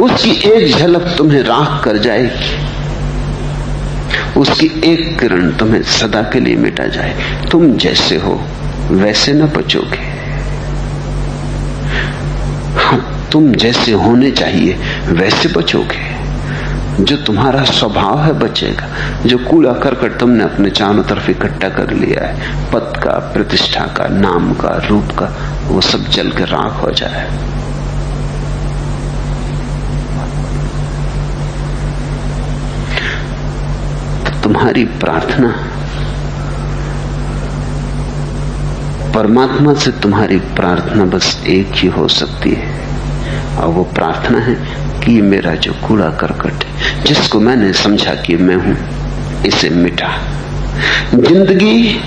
उसकी एक झलक तुम्हें राख कर जाएगी, उसकी एक किरण तुम्हें सदा के लिए मिटा जाए। तुम जैसे हो वैसे न बचोगे। हाँ, तुम जैसे होने चाहिए वैसे बचोगे। जो तुम्हारा स्वभाव है बचेगा। जो कूड़ा करकट तुमने अपने चारों तरफ इकट्ठा कर लिया है, पद का, प्रतिष्ठा का, नाम का, रूप का, वो सब जल के राख हो जाए। तो तुम्हारी प्रार्थना परमात्मा से, तुम्हारी प्रार्थना बस एक ही हो सकती है, और वो प्रार्थना है कि मेरा जो कूड़ा करकट है, जिसको मैंने समझा कि मैं हूं, इसे मिटा। जिंदगी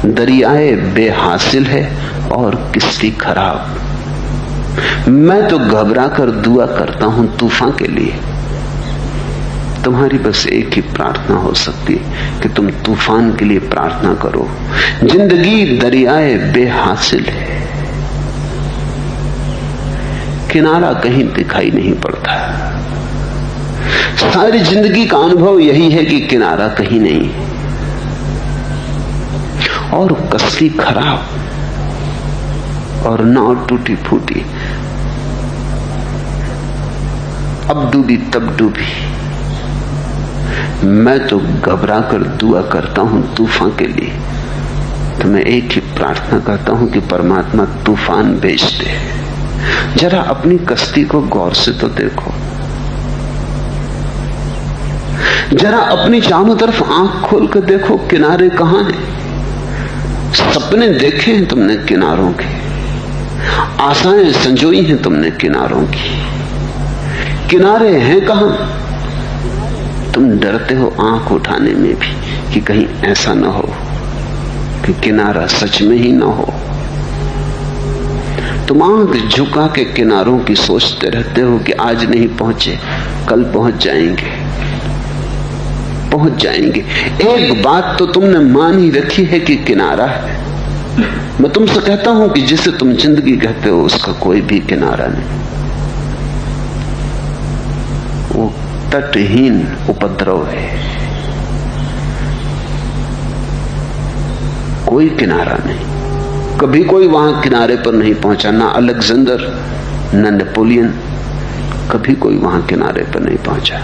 दरियाए बेहासिल है और किस्ती खराब। मैं तो घबरा कर दुआ करता हूं तूफान के लिए। तुम्हारी बस एक ही प्रार्थना हो सकती है कि तुम तूफान के लिए प्रार्थना करो। जिंदगी दरियाए बेहासिल है, किनारा कहीं दिखाई नहीं पड़ता। सारी जिंदगी का अनुभव यही है कि किनारा कहीं नहीं, और कश्ती खराब, और नाव टूटी फूटी, अब डूबी तब डूबी। मैं तो घबरा कर दुआ करता हूं तूफान के लिए। तो मैं एक ही प्रार्थना करता हूं कि परमात्मा तूफान भेज दे। जरा अपनी कश्ती को गौर से तो देखो, जरा अपनी चारों तरफ आंख खोल कर देखो, किनारे कहां हैं? सपने देखे हैं तुमने किनारों के, आशाएं संजोई हैं तुमने किनारों की, किनारे हैं कहां? तुम डरते हो आंख उठाने में भी कि कहीं ऐसा न हो कि किनारा सच में ही न हो। तुम आंख झुका के किनारों की सोचते रहते हो कि आज नहीं पहुंचे, कल पहुंच जाएंगे, पहुंच जाएंगे। एक बात तो तुमने मान ही रखी है कि किनारा है। मैं तुमसे कहता हूं कि जिसे तुम जिंदगी कहते हो उसका कोई भी किनारा नहीं। वो तटहीन उपद्रव है, कोई किनारा नहीं। कभी कोई वहां किनारे पर नहीं पहुंचा, ना अलेक्जेंडर ना नेपोलियन, कभी कोई वहां किनारे पर नहीं पहुंचा।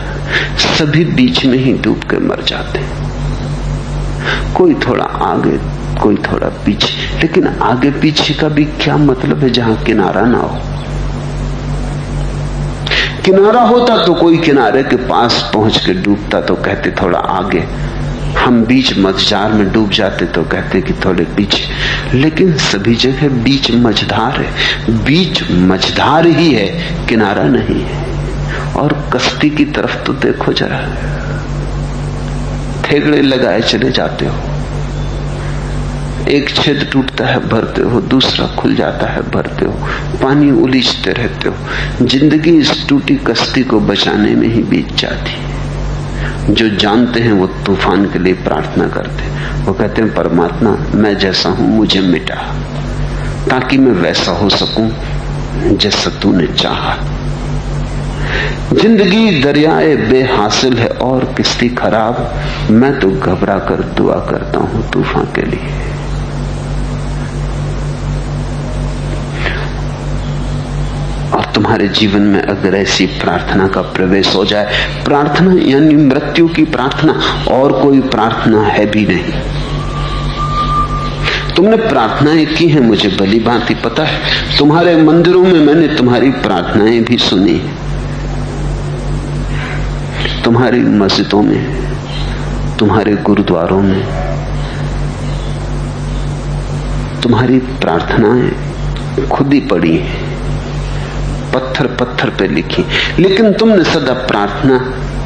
सभी बीच में ही डूब के मर जाते हैं। कोई थोड़ा आगे, कोई थोड़ा पीछे, लेकिन आगे पीछे का भी क्या मतलब है जहां किनारा ना हो। किनारा होता तो कोई किनारे के पास पहुंच के डूबता तो कहते थोड़ा आगे, हम बीच मझधार में डूब जाते तो कहते कि थोड़े पीछे। लेकिन सभी जगह बीच मझधार है, बीच मझधार ही है, किनारा नहीं है। और कश्ती की तरफ तो देखो जरा, ठेगड़े लगाए चले जाते हो, एक छेद टूटता है भरते हो, दूसरा खुल जाता है भरते हो, पानी उलीझते रहते हो। जिंदगी इस टूटी कश्ती को बचाने में ही बीत जाती है। जो जानते हैं वो तूफान के लिए प्रार्थना करते हैं। वो कहते हैं परमात्मा मैं जैसा हूं मुझे मिटा, ताकि मैं वैसा हो सकूं जैसा तूने चाहा। जिंदगी दरियाए बेहासिल है और किस्ती खराब। मैं तो घबरा कर दुआ करता हूं तूफान के लिए। और तुम्हारे जीवन में अगर ऐसी प्रार्थना का प्रवेश हो जाए, प्रार्थना यानी मृत्यु की प्रार्थना, और कोई प्रार्थना है भी नहीं। तुमने प्रार्थनाएं की हैं, मुझे भली भांति पता है। तुम्हारे मंदिरों में मैंने तुम्हारी प्रार्थनाएं भी सुनी, तुम्हारी मस्जिदों में, तुम्हारे गुरुद्वारों में तुम्हारी प्रार्थनाएं खुद ही पड़ी हैं, पत्थर पत्थर पे लिखी। लेकिन तुमने सदा प्रार्थना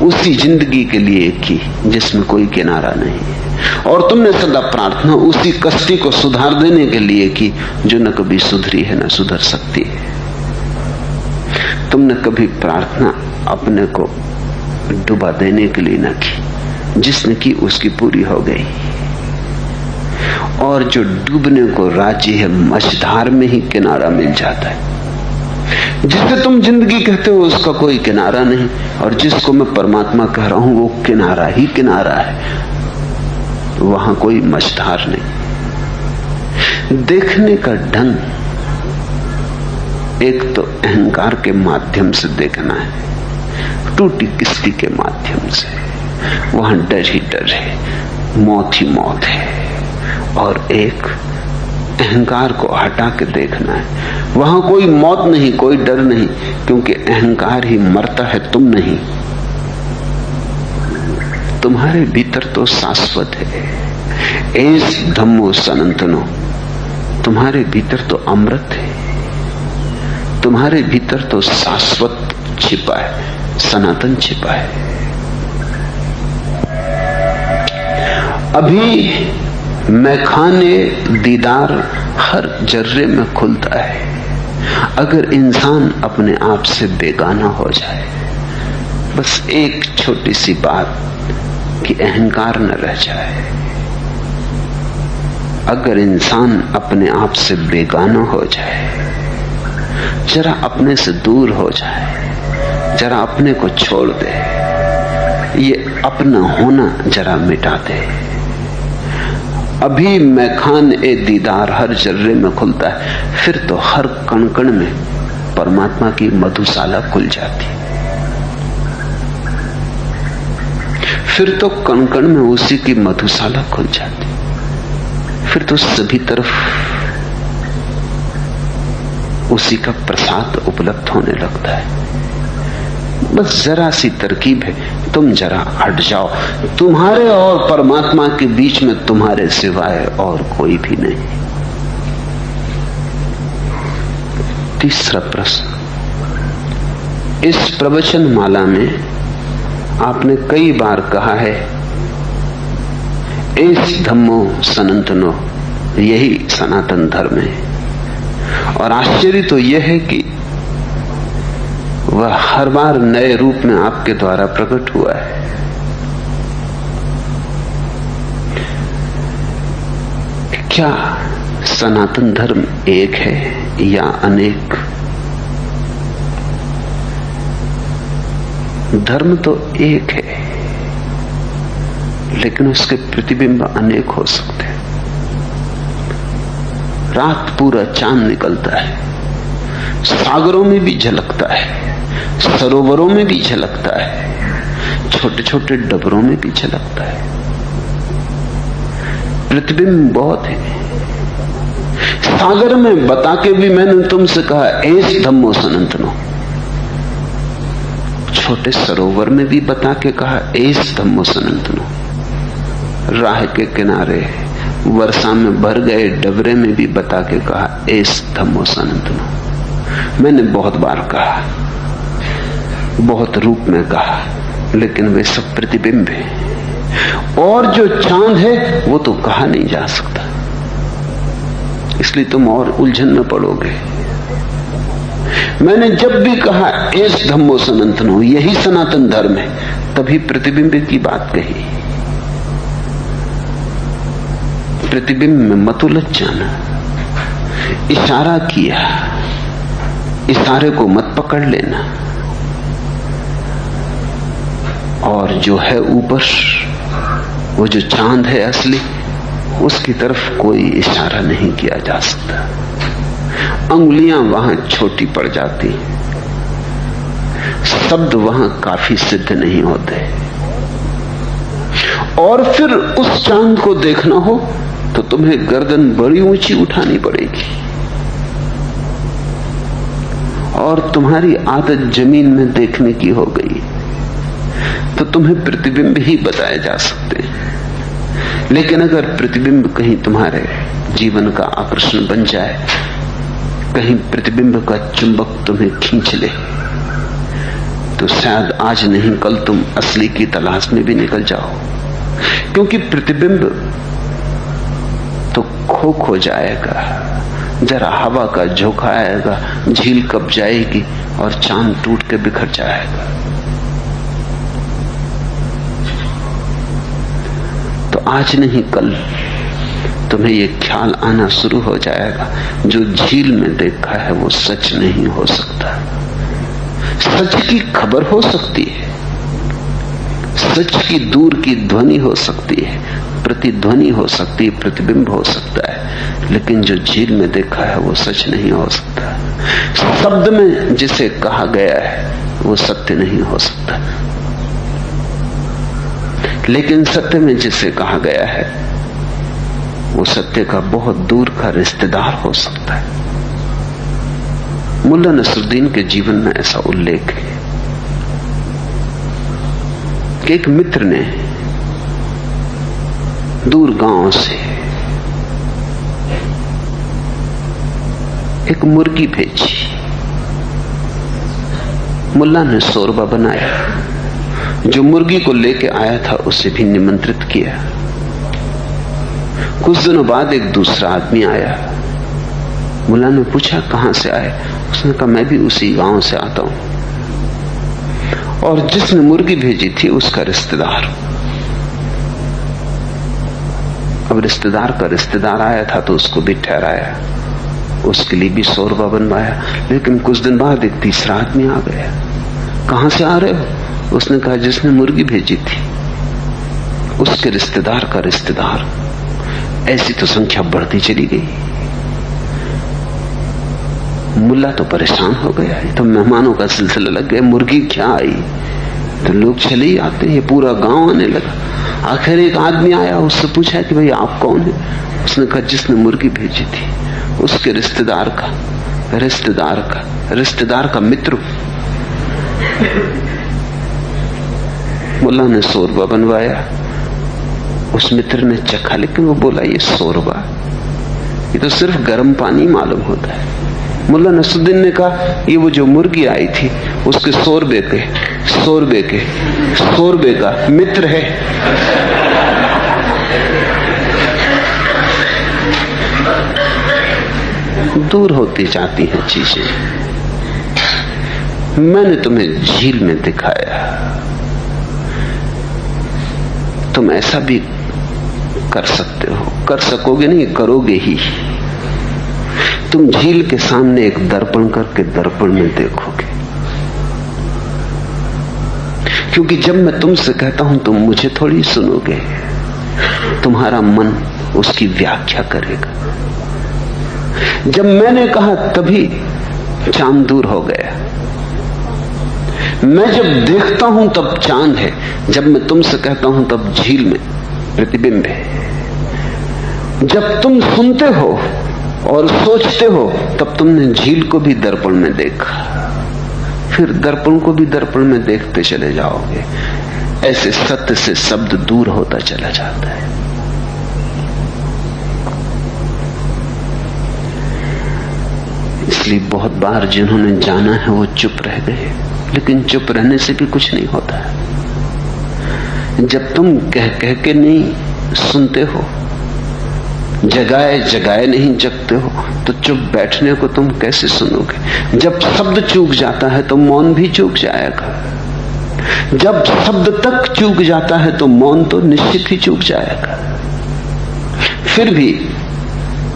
उसी जिंदगी के लिए की जिसमें कोई किनारा नहीं है, और तुमने सदा प्रार्थना उसी कश्ती को सुधार देने के लिए की जो न कभी सुधरी है न सुधर सकती है। तुमने कभी प्रार्थना अपने को डुबा देने के लिए न की, जिसने की उसकी पूरी हो गई। और जो डूबने को राजी है, मझधार में ही किनारा मिल जाता है। जिसे तुम जिंदगी कहते हो उसका कोई किनारा नहीं, और जिसको मैं परमात्मा कह रहा हूं वो किनारा ही किनारा है, वहां कोई मझधार नहीं। देखने का ढंग एक तो अहंकार के माध्यम से देखना है, टूटी किस्ती के माध्यम से, वहां डर ही डर है, मौत ही मौत है। और एक अहंकार को हटा के देखना है, वहां कोई मौत नहीं, कोई डर नहीं, क्योंकि अहंकार ही मरता है, तुम नहीं। तुम्हारे भीतर तो शाश्वत है, एस धम्मो सनातनो, तुम्हारे भीतर तो अमृत है, तुम्हारे भीतर तो शाश्वत छिपा है, सनातन छिपा है। अभी मैखाने दीदार हर जर्रे में खुलता है, अगर इंसान अपने आप से बेगाना हो जाए, बस एक छोटी सी बात कि अहंकार न रह जाए। अगर इंसान अपने आप से बेगाना हो जाए, जरा अपने से दूर हो जाए, जरा अपने को छोड़ दे, ये अपना होना जरा मिटा दे। अभी मैखान ए दीदार हर जर्रे में खुलता है, फिर तो हर कण कण में परमात्मा की मधुशाला खुल जाती, फिर तो कण कण में उसी की मधुशाला खुल जाती, फिर तो सभी तरफ उसी का प्रसाद उपलब्ध होने लगता है। बस जरा सी तरकीब है, तुम जरा हट जाओ, तुम्हारे और परमात्मा के बीच में तुम्हारे सिवाय और कोई भी नहीं। तीसरा प्रश्न, इस प्रवचन माला में आपने कई बार कहा है एस धम्मो सनातनो, यही सनातन धर्म है। और आश्चर्य तो यह है कि वह हर बार नए रूप में आपके द्वारा प्रकट हुआ है। क्या सनातन धर्म एक है या अनेक? धर्म तो एक है, लेकिन उसके प्रतिबिंब अनेक हो सकते हैं। रात पूरा चांद निकलता है, सागरों में भी झलकता है, सरोवरों में भी झलकता है, छोटे छोटे डबरों में भी झलकता है। प्रतिबिंब बहुत है। सागर में बता के भी मैंने तुमसे कहा एस धम्मो सनातनो, छोटे सरोवर में भी बता के कहा एस धम्मो सनातनो, राह के किनारे वर्षा में भर गए डबरे में भी बता के कहा एस धम्मो सनातनो। मैंने बहुत बार कहा, बहुत रूप में कहा, लेकिन वे सब प्रतिबिंब है, और जो चांद है वो तो कहा नहीं जा सकता, इसलिए तुम और उलझन में पड़ोगे। मैंने जब भी कहा एस धम्मो सनातनो, यही सनातन धर्म है, तभी प्रतिबिंब की बात कही। प्रतिबिंब में मत उलझ जाना, इशारा किया, इशारे को मत पकड़ लेना, और जो है ऊपर, वो जो चांद है असली, उसकी तरफ कोई इशारा नहीं किया जा सकता। अंगुलियां वहां छोटी पड़ जाती, शब्द वहां काफी सिद्ध नहीं होते। और फिर उस चांद को देखना हो तो तुम्हें गर्दन बड़ी ऊंची उठानी पड़ेगी, और तुम्हारी आदत जमीन में देखने की हो गई तो तुम्हें प्रतिबिंब ही बताए जा सकते हैं। लेकिन अगर प्रतिबिंब कहीं तुम्हारे जीवन का आकर्षण बन जाए, कहीं प्रतिबिंब का चुंबक तुम्हें खींच ले, तो शायद आज नहीं कल तुम असली की तलाश में भी निकल जाओ, क्योंकि प्रतिबिंब तो खो जाएगा, जरा हवा का झोंका आएगा, झील कब जाएगी और चांद टूट के बिखर जाएगा। तो आज नहीं कल तुम्हें ये ख्याल आना शुरू हो जाएगा, जो झील में देखा है वो सच नहीं हो सकता। सच की खबर हो सकती है, सच की दूर की ध्वनि हो सकती है, प्रतिध्वनि हो सकती है, प्रतिबिंब हो सकता है, लेकिन जो झील में देखा है वो सच नहीं हो सकता। शब्द में जिसे कहा गया है वो सत्य नहीं हो सकता, लेकिन सत्य में जिसे कहा गया है वो सत्य का बहुत दूर का रिश्तेदार हो सकता है। मुल्ला नसरुद्दीन के जीवन में ऐसा उल्लेख है कि एक मित्र ने दूर गांव से एक मुर्गी भेजी। मुल्ला ने शोरबा बनाया, जो मुर्गी को लेके आया था उसे भी निमंत्रित किया। कुछ दिनों बाद एक दूसरा आदमी आया। मुल्ला ने पूछा कहां से आए? उसने कहा मैं भी उसी गांव से आता हूं, और जिसने मुर्गी भेजी थी उसका रिश्तेदार। अब रिश्तेदार का रिश्तेदार आया था तो उसको भी ठहराया, उसके लिए भी शोरबा बनवाया। लेकिन कुछ दिन बाद एक तीसरा आदमी आ गया। कहां से आ रहे हो? उसने कहा जिसने मुर्गी भेजी थी उसके रिश्तेदार का रिश्तेदार। ऐसी तो संख्या बढ़ती चली गई। मुल्ला तो परेशान हो गया, तो मेहमानों का सिलसिला लग गया। मुर्गी क्या आई तो लोग चले ही आते, ये पूरा गांव आने लगा। आखिर एक आदमी आया, उससे पूछा कि भाई आप कौन है? उसने कहा जिसने मुर्गी भेजी थी उसके रिश्तेदार का मित्र। मुल्ला ने शोरबा बनवाया, उस मित्र ने चखा, लेकिन वो बोला ये शोरबा, ये तो सिर्फ गर्म पानी मालूम होता है। मुल्ला नसरुद्दीन ने कहा ये वो जो मुर्गी आई थी उसके शोरबे का मित्र है। दूर होती जाती हैं चीजें। मैंने तुम्हें झील में दिखाया, तुम ऐसा भी कर सकते हो, कर सकोगे नहीं, करोगे ही। तुम झील के सामने एक दर्पण करके दर्पण में देखोगे, क्योंकि जब मैं तुमसे कहता हूं तुम मुझे थोड़ी सुनोगे, तुम्हारा मन उसकी व्याख्या करेगा। जब मैंने कहा तभी चांद दूर हो गया। मैं जब देखता हूं तब चांद है, जब मैं तुमसे कहता हूं तब झील में प्रतिबिंब है। जब तुम सुनते हो और सोचते हो तब तुमने झील को भी दर्पण में देखा, फिर दर्पण को भी दर्पण में देखते चले जाओगे। ऐसे सत्य से शब्द दूर होता चला जाता है। इसलिए बहुत बार जिन्होंने जाना है वो चुप रह गए, लेकिन चुप रहने से भी कुछ नहीं होता है। जब तुम कह कह के नहीं सुनते हो, जगाए जगाए नहीं जगते हो, तो चुप बैठने को तुम कैसे सुनोगे? जब शब्द चूक जाता है तो मौन भी चूक जाएगा। जब शब्द तक चूक जाता है तो मौन तो निश्चित ही चूक जाएगा। फिर भी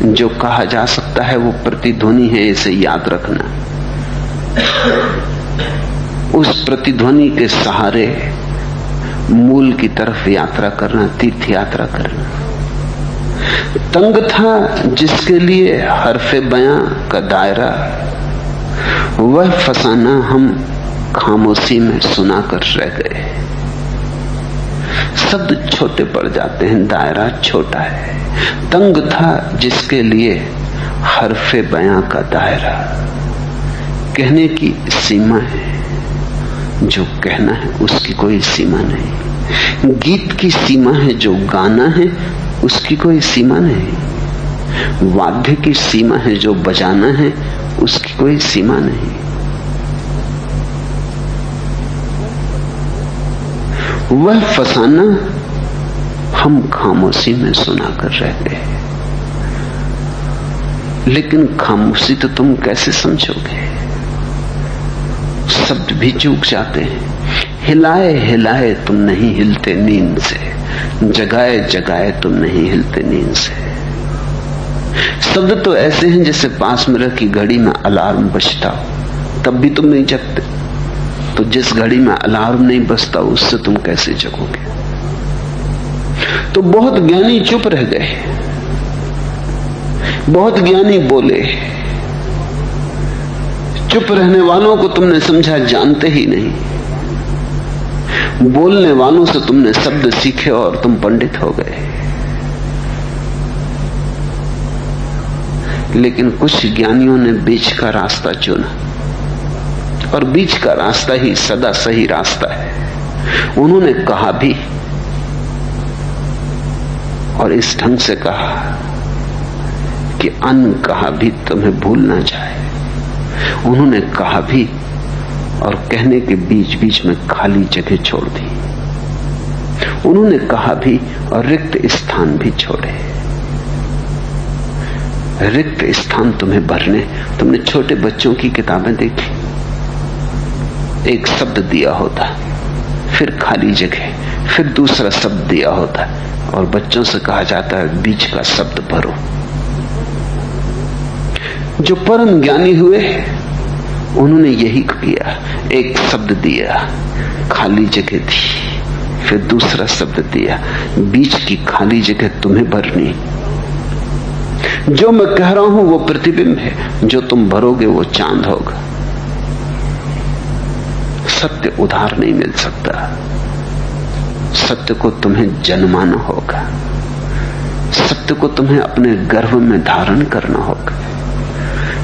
जो कहा जा सकता है वो प्रतिध्वनि है, इसे याद रखना। उस प्रतिध्वनि के सहारे मूल की तरफ यात्रा करना, तीर्थ यात्रा करना। तंग था जिसके लिए हरफे बयां का दायरा, वह फसाना हम खामोशी में सुनाकर रह गए। शब्द छोटे पड़ जाते हैं, दायरा छोटा है। तंग था जिसके लिए हरफे बयां का दायरा, कहने की सीमा है, जो कहना है उसकी कोई सीमा नहीं। गीत की सीमा है, जो गाना है उसकी कोई सीमा नहीं। वाद्य की सीमा है, जो बजाना है उसकी कोई सीमा नहीं। वह फसाना हम खामोशी में सुनाकर रह गए। लेकिन खामोशी तो तुम कैसे समझोगे? शब्द भी चूक जाते हैं। हिलाए हिलाए तुम नहीं हिलते नींद से, जगाए जगाए तुम नहीं हिलते नींद से। शब्द तो ऐसे हैं जैसे पास में रखी घड़ी में अलार्म बजता हो, तब भी तुम नहीं जगते। तो जिस घड़ी में अलार्म नहीं बजता उससे तुम कैसे जगोगे? तो बहुत ज्ञानी चुप रह गए, बहुत ज्ञानी बोले। चुप रहने वालों को तुमने समझा जानते ही नहीं, बोलने वालों से तुमने शब्द सीखे और तुम पंडित हो गए। लेकिन कुछ ज्ञानियों ने बीच का रास्ता चुना, और बीच का रास्ता ही सदा सही रास्ता है। उन्होंने कहा भी, और इस ढंग से कहा कि अन्न कहा भी तुम्हें भूल ना जाए। उन्होंने कहा भी और कहने के बीच बीच में खाली जगह छोड़ दी। उन्होंने कहा भी और रिक्त स्थान भी छोड़े। रिक्त स्थान तुम्हें भरने, तुमने छोटे बच्चों की किताबें देखी, एक शब्द दिया होता, फिर खाली जगह, फिर दूसरा शब्द दिया होता, और बच्चों से कहा जाता है बीच का शब्द भरो। जो परम ज्ञानी हुए उन्होंने यही किया, एक शब्द दिया, खाली जगह थी, फिर दूसरा शब्द दिया, बीच की खाली जगह तुम्हें भरनी। जो मैं कह रहा हूं वो प्रतिबिंब है, जो तुम भरोगे वो चांद होगा। सत्य उधार नहीं मिल सकता, सत्य को तुम्हें जन्माना होगा, सत्य को तुम्हें अपने गर्भ में धारण करना होगा।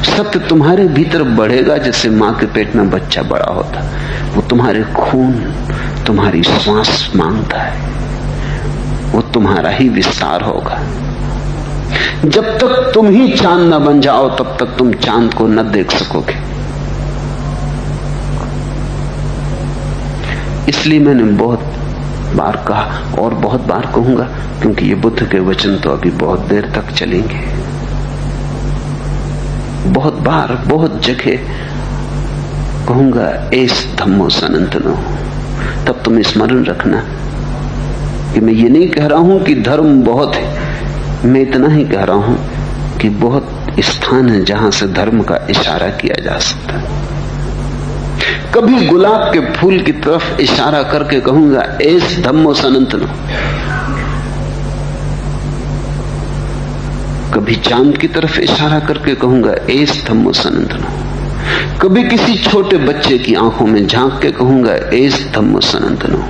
सत्य तुम्हारे भीतर बढ़ेगा जैसे मां के पेट में बच्चा बड़ा होता, वो तुम्हारे खून, तुम्हारी श्वास मांगता है, वो तुम्हारा ही विस्तार होगा। जब तक तुम ही चांद न बन जाओ तब तक तुम चांद को न देख सकोगे। इसलिए मैंने बहुत बार कहा और बहुत बार कहूंगा, क्योंकि ये बुद्ध के वचन तो अभी बहुत देर तक चलेंगे। बहुत बार बहुत जगह कहूंगा, एस धम्मो सनातनो। तब तुम स्मरण रखना कि मैं ये नहीं कह रहा हूं कि धर्म बहुत है, मैं इतना ही कह रहा हूं कि बहुत स्थान है जहां से धर्म का इशारा किया जा सकता है। कभी गुलाब के फूल की तरफ इशारा करके कहूंगा एस धम्मो सनातनो, कभी चांद की तरफ इशारा करके कहूंगा एस धम्मो सनातनो, कभी किसी छोटे बच्चे की आंखों में झांक के कहूंगा एस धम्मो सनातनो।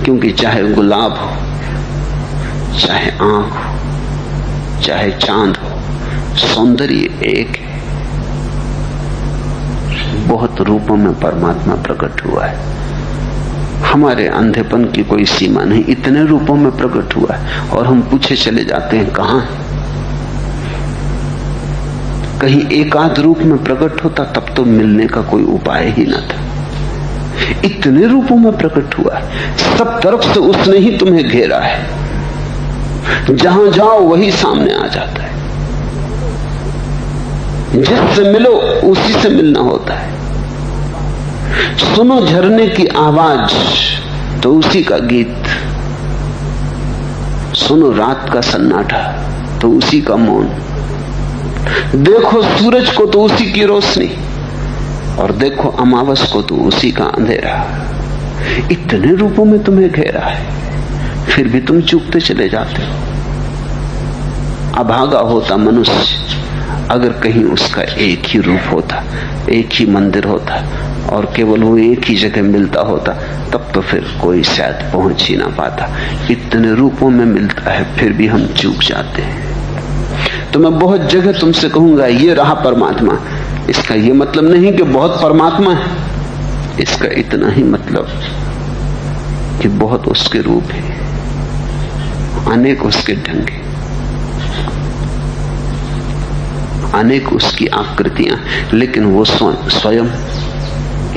क्योंकि चाहे गुलाब हो, चाहे आंख हो, चाहे चांद हो, सौंदर्य एक है। बहुत रूपों में परमात्मा प्रकट हुआ है। हमारे अंधेपन की कोई सीमा नहीं, इतने रूपों में प्रकट हुआ है और हम पूछे चले जाते हैं कहां है। कहीं एकाध रूप में प्रकट होता तब तो मिलने का कोई उपाय ही न था। इतने रूपों में प्रकट हुआ है, सब तरफ से उसने ही तुम्हें घेरा है। जहां जाओ वही सामने आ जाता है, जिससे मिलो उसी से मिलना होता है। सुनो झरने की आवाज तो उसी का गीत, सुनो रात का सन्नाटा तो उसी का मौन, देखो सूरज को तो उसी की रोशनी, और देखो अमावस को तो उसी का अंधेरा। इतने रूपों में तुम्हें घेरा है, फिर भी तुम चूकते चले जाते हो। अभागा होता मनुष्य अगर कहीं उसका एक ही रूप होता, एक ही मंदिर होता और केवल वो एक ही जगह मिलता होता, तब तो फिर कोई शायद पहुंच ही ना पाता। इतने रूपों में मिलता है फिर भी हम चूक जाते हैं। तो मैं बहुत जगह तुमसे कहूंगा ये रहा परमात्मा। इसका ये मतलब नहीं कि बहुत परमात्मा है, इसका इतना ही मतलब कि बहुत उसके रूप है, अनेक उसके ढंग है, अनेक उसकी आकृतियां, लेकिन वो स्वयं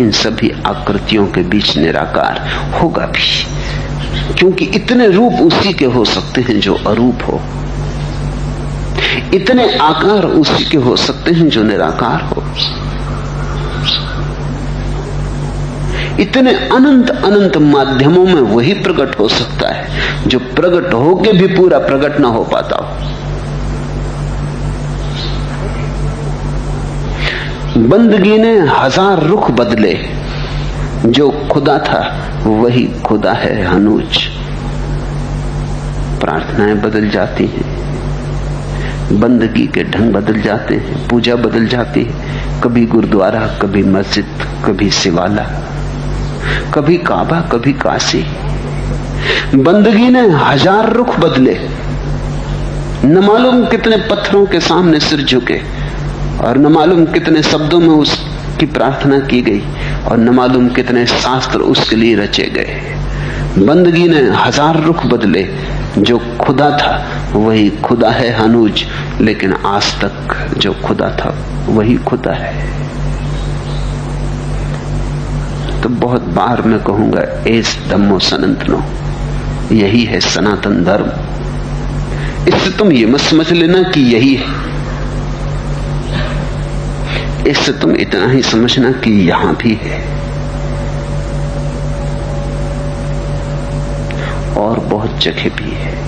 इन सभी आकृतियों के बीच निराकार होगा भी, क्योंकि इतने रूप उसी के हो सकते हैं जो अरूप हो, इतने आकार उसी के हो सकते हैं जो निराकार हो, इतने अनंत अनंत माध्यमों में वही प्रकट हो सकता है जो प्रकट होके भी पूरा प्रकट ना हो पाता हो। बंदगी ने हजार रुख बदले, जो खुदा था वही खुदा है हनूज। प्रार्थनाएं बदल जाती हैं, बंदगी के ढंग बदल जाते हैं, पूजा बदल जाती है। कभी गुरुद्वारा, कभी मस्जिद, कभी शिवाला, कभी काबा, कभी काशी। बंदगी ने हजार रुख बदले, न मालूम कितने पत्थरों के सामने सिर झुके, और न मालूम कितने शब्दों में उसकी प्रार्थना की गई, और न मालूम कितने शास्त्र उसके लिए रचे गए। बंदगी ने हजार रुख बदले, जो खुदा था वही खुदा है हनूज। लेकिन आज तक जो खुदा था वही खुदा है। तो बहुत बार मैं कहूंगा, एस धम्मो सनातनो, यही है सनातन धर्म। इससे तुम ये मत समझ लेना कि यही है, इससे तुम इतना ही समझना कि यहां भी है, और बहुत जगह भी है।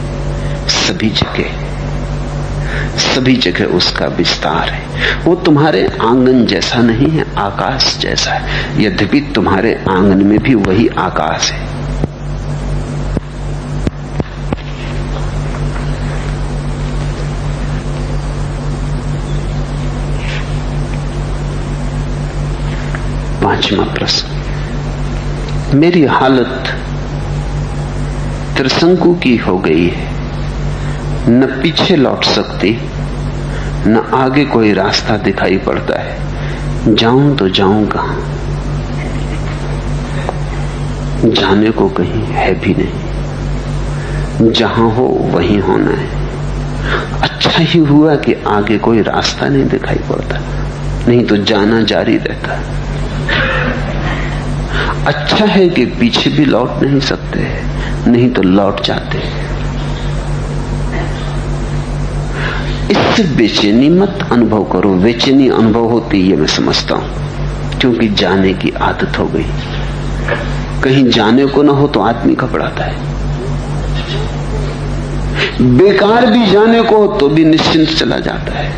सभी जगह उसका विस्तार है। वो तुम्हारे आंगन जैसा नहीं है, आकाश जैसा है। यद्यपि तुम्हारे आंगन में भी वही आकाश है। पांचवा प्रश्न, मेरी हालत त्रिशंकु की हो गई है, न पीछे लौट सकती, न आगे कोई रास्ता दिखाई पड़ता है। जाऊं तो जाऊं कहां? जाने को कहीं है भी नहीं, जहां हो वहीं होना है। अच्छा ही हुआ कि आगे कोई रास्ता नहीं दिखाई पड़ता, नहीं तो जाना जारी रहता। अच्छा है कि पीछे भी लौट नहीं सकते, नहीं तो लौट जाते। इससे बेचैनी मत अनुभव करो। बेचैनी अनुभव होती है, मैं समझता हूं, क्योंकि जाने की आदत हो गई। कहीं जाने को ना हो तो आदमी घबराता है। बेकार भी जाने को हो तो भी निश्चिंत चला जाता है।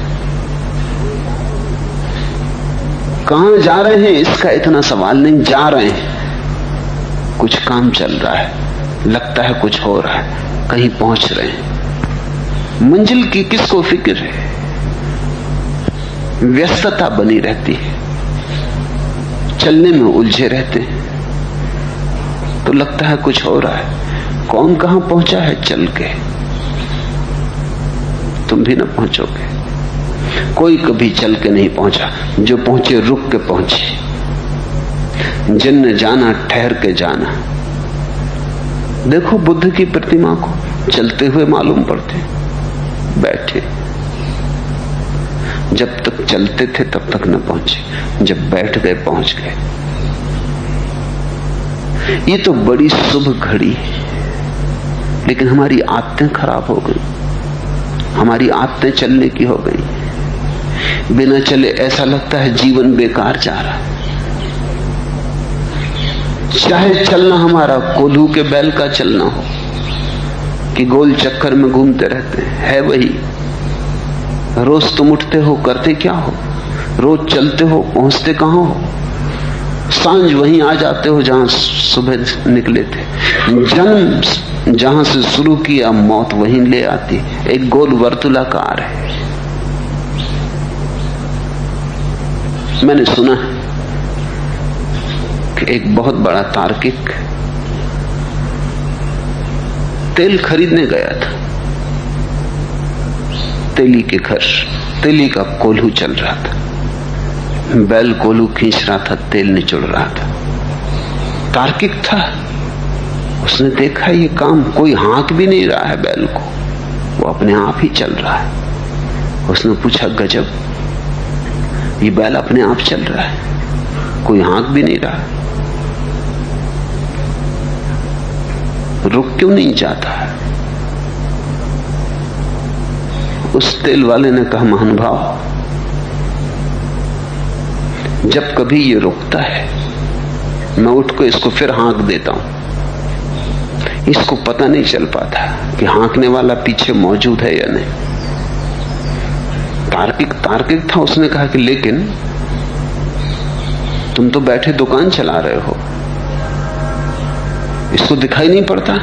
कहां जा रहे हैं इसका इतना सवाल नहीं, जा रहे हैं। कुछ काम चल रहा है, लगता है कुछ हो रहा है, कहीं पहुंच रहे हैं। मंजिल की किसको फिक्र है? व्यस्तता बनी रहती है, चलने में उलझे रहते हैं, तो लगता है कुछ हो रहा है। कौन कहां पहुंचा है चल के? तुम भी ना पहुंचोगे। कोई कभी चल के नहीं पहुंचा, जो पहुंचे रुक के पहुंचे। जिनने जाना ठहर के जाना। देखो बुद्ध की प्रतिमा को, चलते हुए मालूम पड़ते, बैठे। जब तक चलते थे तब तक न पहुंचे, जब बैठ गए पहुंच गए। ये तो बड़ी शुभ घड़ी है, लेकिन हमारी आदतें खराब हो गई। हमारी आदतें चलने की हो गई। बिना चले ऐसा लगता है जीवन बेकार जा रहा है। चाहे चलना हमारा कोल्हू के बैल का चलना हो कि गोल चक्कर में घूमते रहते है वही। रोज तुम उठते हो, करते क्या हो? रोज चलते हो, पहुंचते कहां हो? सांझ वहीं आ जाते हो जहां सुबह निकले थे। जन्म जहां से शुरू किया, मौत वहीं ले आती। एक गोल वर्तुलाकार है। मैंने सुना है कि एक बहुत बड़ा तार्किक तेल खरीदने गया था। तेली के घर तेली का कोल्हू चल रहा था। बैल कोल्हू खींच रहा था, तेल निचोड़ रहा था। तार्किक था, उसने देखा ये काम, कोई हाँक भी नहीं रहा है बैल को, वो अपने आप ही चल रहा है। उसने पूछा, गजब, ये बैल अपने आप चल रहा है, कोई हाँक भी नहीं रहा, रुक क्यों नहीं जाता? उस तेल वाले ने कहा, महानुभाव, जब कभी ये रुकता है मैं उठ को इसको फिर हाँक देता हूं। इसको पता नहीं चल पाता कि हाँकने वाला पीछे मौजूद है या नहीं। तार्किक था, उसने कहा कि लेकिन तुम तो बैठे दुकान चला रहे हो, इसको दिखाई नहीं पड़ता?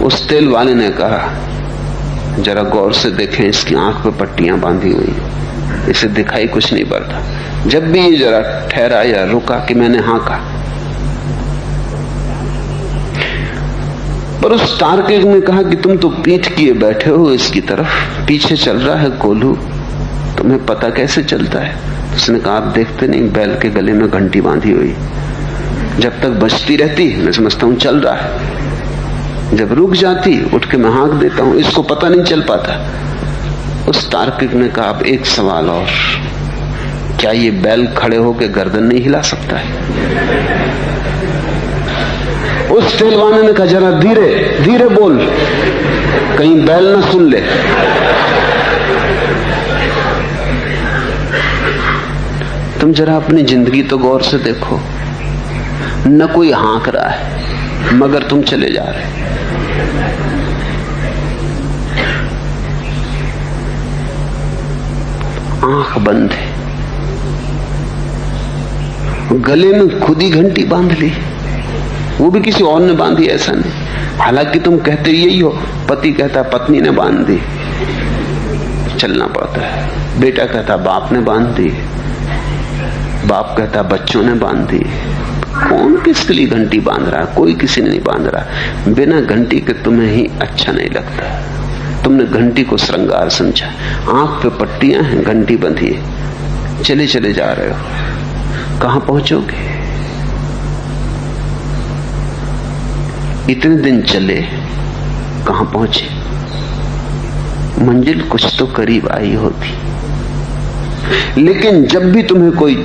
उस तेल वाले ने कहा, जरा गौर से देखें, इसकी आंख पे पट्टियां बांधी हुई, इसे दिखाई कुछ नहीं पड़ता। जब भी ये जरा ठहरा या रुका कि मैंने हाँ कहा, पर उस तार्किक ने कहा कि तुम तो पीठ किए बैठे हो इसकी तरफ, पीछे चल रहा है कोल्हू, तुम्हें पता कैसे चलता है? उसने कहा, आप देखते नहीं बैल के गले में घंटी बांधी हुई, जब तक बजती रहती मैं समझता हूं चल रहा है, जब रुक जाती उठ के मैं हाँक देता हूं, इसको पता नहीं चल पाता। उस तार्किक ने कहा, अब एक सवाल और, क्या ये बैल खड़े होकर गर्दन नहीं हिला सकता है? उस तेलवाने ने कहा, जरा धीरे धीरे बोल, कहीं बैल ना सुन ले। तुम जरा अपनी जिंदगी तो गौर से देखो, न कोई हाँक रहा है मगर तुम चले जा रहे। आंख बंद है, गले में खुद ही घंटी बांध ली, वो भी किसी और ने बांधी ऐसा नहीं। हालांकि तुम कहते यही हो, पति कहता पत्नी ने बांध दी, चलना पड़ता है। बेटा कहता बाप ने बांध दी, बाप कहता बच्चों ने बांध दी। कौन किसके लिए घंटी बांध रहा? कोई किसी ने नहीं बांध रहा। बिना घंटी के तुम्हें ही अच्छा नहीं लगता, तुमने घंटी को श्रृंगार समझा। आंख पे पट्टियां हैं, घंटी बंधी है, चले चले जा रहे हो, कहां पहुंचोगे? इतने दिन चले, कहां पहुंचे? मंजिल कुछ तो करीब आई होती, लेकिन जब भी तुम्हें कोई